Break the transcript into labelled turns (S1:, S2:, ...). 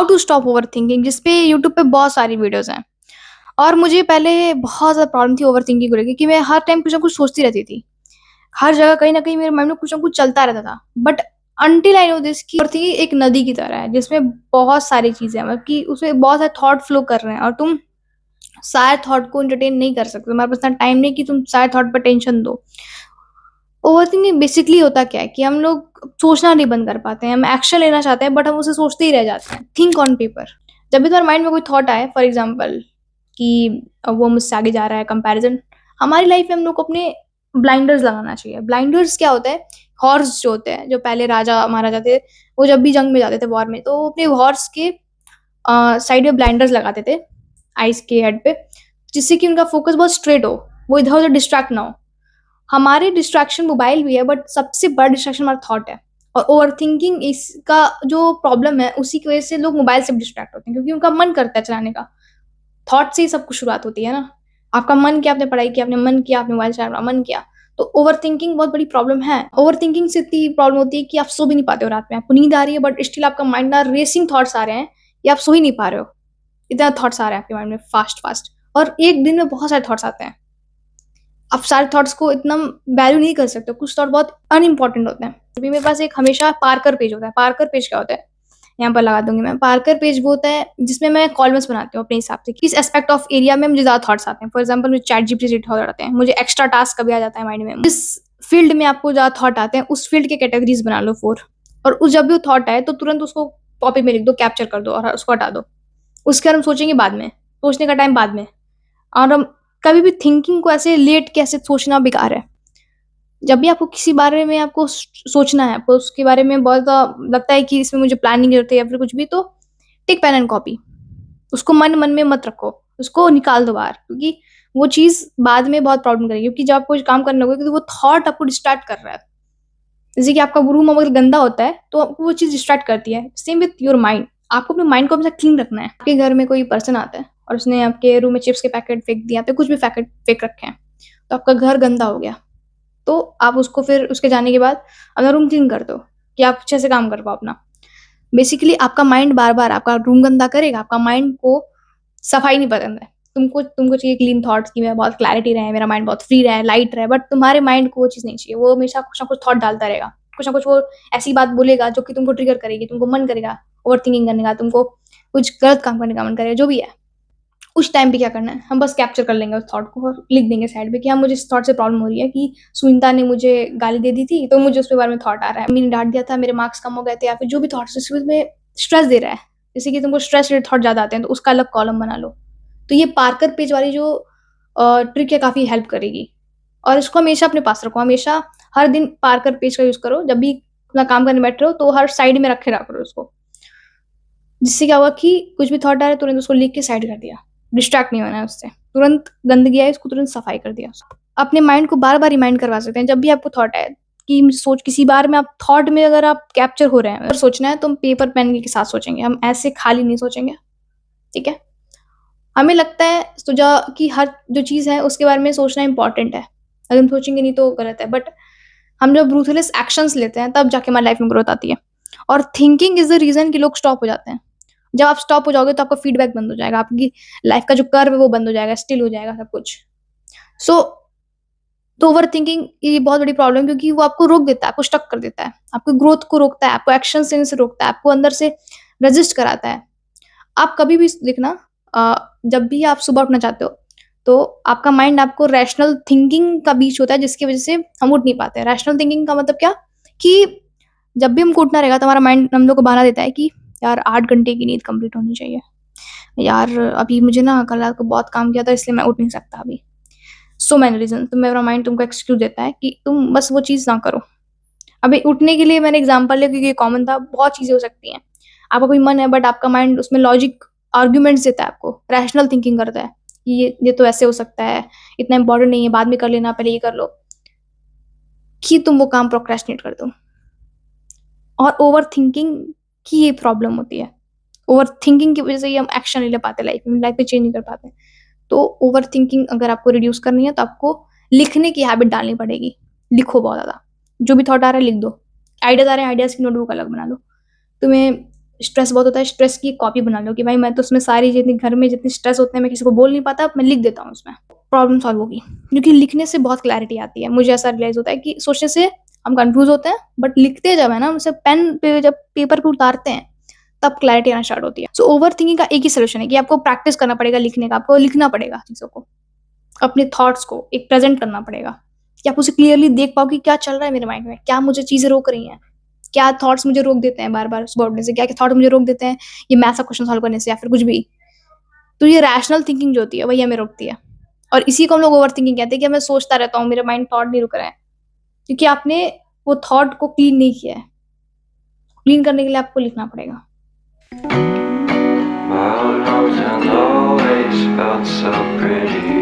S1: How to stop overthinking, जिस पे YouTube पे बहुत सारी वीडियोज़ हैं। और मुझे पहले बहुत ज़्यादा प्रॉब्लम थी ओवरथिंकिंग को लेके कि मैं हर टाइम कुछ ना कुछ सोचती रहती थी। हर जगह कहीं न कहीं मेरे माइंड में कुछ ना कुछ चलता रहता था। But until I know this कि ओवरथिंकिंग एक नदी की तरह है जिसमें बहुत सारी चीज़ें हैं, मतलब कि उसमें बहुत सारे थॉट फ्लो कर रहे हैं और तुम सारे थॉट को एंटरटेन नहीं कर सकते। तुम्हारे पास इतना टाइम नहीं कि तुम सारे थॉट पे टेंशन दो। ओवरथिंकिंग बेसिकली होता क्या है कि हम लोग सोचना नहीं बंद कर पाते हैं। हम एक्शन लेना चाहते हैं बट हम उसे सोचते ही रह जाते हैं। Think on paper. जब भी तुम्हारे माइंड में कोई थॉट आए, फॉर एग्जांपल कि वो मुझसे आगे जा रहा है, कंपैरिजन। हमारी लाइफ में हम लोग को अपने ब्लाइंडर्स लगाना चाहिए। ब्लाइंडर्स क्या होता है? हॉर्स जो होते हैं, जो पहले राजा महाराजा थे, वो जब भी जंग में जाते थे, वॉर में, तो वो अपने हॉर्स के साइड में ब्लाइंडर्स लगाते थे आइस के हेड पे, जिससे कि उनका फोकस बहुत स्ट्रेट हो, वो इधर उधर डिस्ट्रैक्ट ना हो। हमारे डिस्ट्रैक्शन मोबाइल भी है बट सबसे बड़ा डिस्ट्रैक्शन हमारा थॉट है। और ओवर थिंकिंग इसका जो प्रॉब्लम है, उसी की वजह से लोग मोबाइल से डिस्ट्रैक्ट होते हैं क्योंकि उनका मन करता है चलाने का। थॉट से ही सब कुछ शुरुआत होती है ना। आपका मन किया, आपने पढ़ाई की, आपने मन किया, आपने मोबाइल चलाना मन किया। तो ओवर थिंकिंग बहुत बड़ी प्रॉब्लम है। ओवर थिंकिंग से इतनी प्रॉब्लम होती है कि आप सो भी नहीं पाते हो रात में। आपको नींद आ रही है बट स्टिल आपका माइंड ना रेसिंग थॉट्स आ रहे हैं, या आप सो ही नहीं पा रहे हो। इतना थॉट्स आ रहे हैं आपके माइंड में फास्ट फास्ट। और एक दिन में बहुत सारे थॉट्स आते हैं। आप सारे थॉट्स को इतना वैल्यू नहीं कर सकते। कुछ थॉट बहुत अनइम्पोर्टेंट होते हैं। अभी मेरे पास एक हमेशा पार्कर पेज होता है। पार्कर पेज क्या होता है? यहाँ पर लगा दूंगी मैं। पार्कर पेज वो होता है जिसमें मैं कॉलम्स बनाती हूँ अपने हिसाब से, किस एस्पेक्ट ऑफ एरिया में मुझे ज़्यादा थॉट्स आते हैं। फॉर एग्जाम्पल मुझे चैट जीपीटी से थॉट आते हैं, मुझे एक्स्ट्रा टास्क कभी आ जाता है माइंड में। जिस फील्ड में आपको ज़्यादा थॉट आते हैं उस फील्ड के कैटेगरीज बना लो 4। और उस जब भी वो थॉट आए तो तुरंत उसको कॉपी में लिख दो, कैप्चर कर दो और उसको हटा दो। उसके बारे में सोचेंगे बाद में, सोचने का टाइम बाद में। और हम कभी भी थिंकिंग को ऐसे लेट के ऐसे सोचना बेकार है। जब भी आपको किसी बारे में आपको सोचना है, आपको उसके बारे में बहुत लगता है कि इसमें मुझे प्लानिंग की जरूरत है या फिर कुछ भी, तो टेक पेन एंड कॉपी। उसको मन मन में मत रखो, उसको निकाल दो बाहर, क्योंकि वो चीज बाद में बहुत प्रॉब्लम करेगी। क्योंकि जब आप कोई काम करने लगोगे तो वो थॉट आपको डिस्ट्रैक्ट कर रहा है। जैसे कि आपका रूम अगर गंदा होता है तो आपको वो चीज डिस्ट्रैक्ट करती है। Same with your mind. आपको अपने माइंड को हमेशा क्लीन रखना है। आपके घर में कोई पर्सन आता है और उसने आपके रूम में चिप्स के पैकेट फेंक दिया, तो कुछ भी पैकेट फेंक रखे हैं, तो आपका घर गंदा हो गया। तो आप उसको फिर उसके जाने के बाद अपना रूम क्लीन कर दो कि आप अच्छे से काम कर पाओ अपना। बेसिकली आपका माइंड बार बार आपका रूम गंदा करेगा। आपका माइंड को सफाई नहीं पसंद है। तुमको तुमको चाहिए क्लीन थॉट्स, कि मेरा बहुत क्लैरिटी रहे, मेरा माइंड बहुत फ्री रहे, लाइट रहे। बट तुम्हारे माइंड को वो चीज़ नहीं चाहिए। वो हमेशा कुछ ना कुछ थॉट डालता रहेगा। कुछ ना कुछ वो ऐसी बात बोलेगा जो कि तुमको ट्रिगर करेगी, तुमको मन करेगा ओवर थिंकिंग करने का, तुमको कुछ गलत काम करने का मन करेगा, जो भी है। उस टाइम पे क्या करना है, हम बस कैप्चर कर लेंगे उस थॉट को और लिख देंगे साइड पे कि हाँ, मुझे इस थॉट से प्रॉब्लम हो रही है कि सुनीता ने मुझे गाली दे दी थी, तो मुझे उसके बारे में थॉट आ रहा है। मम्मी ने डांट दिया था, मेरे मार्क्स कम हो गए थे, या फिर जो भी थॉट्स उसमें स्ट्रेस दे रहा है। जैसे कि तुमको स्ट्रेस रिलेटेड थॉट ज्यादा आते हैं तो उसका अलग कॉलम बना लो। तो ये पार्कर पेज वाली जो ट्रिक है काफी हेल्प करेगी। और इसको हमेशा अपने पास रखो। हमेशा हर दिन पार्कर पेज का यूज करो। जब भी अपना काम करने बैठ रहे हो तो हर साइड में रखे रखो उसको। जिससे क्या होगा कि कुछ भी थॉट आ रहा है तुरंत उसको लिख के साइड कर दिया। डिस्ट्रैक्ट नहीं होना है उससे। तुरंत गंदगी आए उसको तुरंत सफाई कर दिया। अपने माइंड को बार बार रिमाइंड करवा सकते हैं। जब भी आपको थॉट आए कि सोच, किसी बार में आप थॉट में अगर आप कैप्चर हो रहे हैं, अगर सोचना है तो हम पेपर पेन के साथ सोचेंगे। हम ऐसे खाली नहीं सोचेंगे। ठीक है? हमें लगता है सुझा कि हर जो चीज़ है उसके बारे में सोचना इंपॉर्टेंट है। अगर हम सोचेंगे नहीं तो गलत है। बट हम जब रूथलेस एक्शंस लेते हैं तब जाके हमारी लाइफ में ग्रोथ आती है। और थिंकिंग इज द रीजन कि लोग स्टॉप हो जाते हैं। जब आप स्टॉप हो जाओगे तो आपका फीडबैक बंद हो जाएगा। आपकी लाइफ का जो कर्व है वो बंद हो जाएगा, स्टिल हो जाएगा सब कुछ। सो तो ओवर थिंकिंग ये बहुत बड़ी प्रॉब्लम है, क्योंकि वो आपको रोक देता है, आपको स्टक कर देता है, आपकी ग्रोथ को रोकता है, आपको एक्शन लेने से रोकता है, आपको अंदर से रजिस्ट कराता है। आप कभी भी देखना, जब भी आप सुबह उठना चाहते हो तो आपका माइंड आपको रैशनल थिंकिंग का बीच होता है, जिसकी वजह से हम उठ नहीं पाते। रैशनल थिंकिंग का मतलब क्या, कि जब भी हमको उठना रहेगा तो हमारा माइंड हम लोग को बहाना देता है कि यार 8 घंटे की नींद कंप्लीट होनी चाहिए। यार अभी मुझे ना कल रात को बहुत काम किया था इसलिए मैं उठ नहीं सकता अभी। So many reason. तो मेरा माइंड तुमको एक्सक्यूज़ देता है कि तुम बस वो चीज़ ना करो। अभी उठने के लिए मैंने एग्ज़ाम्पल लिया क्योंकि ये कॉमन था। बहुत चीज़ें हो सकती हैं। आपका कोई मन है बट आपका माइंड उसमें लॉजिक आर्गुमेंट्स देता है आपको, रैशनल थिंकिंग करता है कि ये तो ऐसे हो सकता है, इतना इम्पोर्टेंट नहीं है, बाद में कर लेना, पहले ये कर लो। कि तुम वो काम प्रोक्रेस्टिनेट कर दो। और ओवरथिंकिंग की ये प्रॉब्लम होती है। ओवरथिंकिंग की वजह से ही हम एक्शन नहीं ले पाते, लाइफ में चेंज नहीं कर पाते। तो ओवरथिंकिंग अगर आपको रिड्यूस करनी है तो आपको लिखने की हैबिट डालनी पड़ेगी। लिखो बहुत ज़्यादा। जो भी थॉट आ रहा है लिख दो। आइडियाज़ आ रहे हैं, आइडियाज़ की नोटबुक अलग बना लो। तुम्हें स्ट्रेस बहुत होता है, स्ट्रेस की कॉपी बना लो कि भाई मैं तो उसमें सारी जितनी घर में जितने स्ट्रेस होते हैं मैं किसी को बोल नहीं पाता, मैं लिख देता हूँ उसमें, प्रॉब्लम सॉल्व होगी। क्योंकि लिखने से बहुत क्लैरिटी आती है। मुझे ऐसा रियलाइज़ होता है कि सोचने से हम कन्फ्यूज़ होते हैं, बट लिखते जब है ना, उसे पेन पे जब पेपर पे उतारते हैं, तब क्लैरिटी आना स्टार्ट होती है। सो ओवरथिंकिंग का एक ही सॉल्यूशन है कि आपको प्रैक्टिस करना पड़ेगा लिखने का, आपको लिखना पड़ेगा चीज़ों को, अपने थॉट्स को एक प्रेज़ेंट करना पड़ेगा कि आप उसे क्लियरली देख पाओ कि क्या चल रहा है मेरे माइंड में, क्या मुझे चीज़ें रोक रही हैं, क्या थॉट्स मुझे रोक देते हैं बार-बार सुबह उठने से, क्या-क्या थॉट मुझे रोक देते हैं ये मैथ्स का क्वेश्चन सॉल्व करने से या फिर कुछ भी। तो ये रैशनल थिंकिंग जो होती है वही हमें रोकती है, और इसी को हम लोग ओवरथिंकिंग कहते हैं कि मैं सोचता रहता हूँ, मेरा माइंड थॉट नहीं रुक रहा है, क्योंकि आपने वो थॉट को क्लीन नहीं किया है। क्लीन करने के लिए आपको लिखना पड़ेगा।
S2: My old mountain always felt so pretty.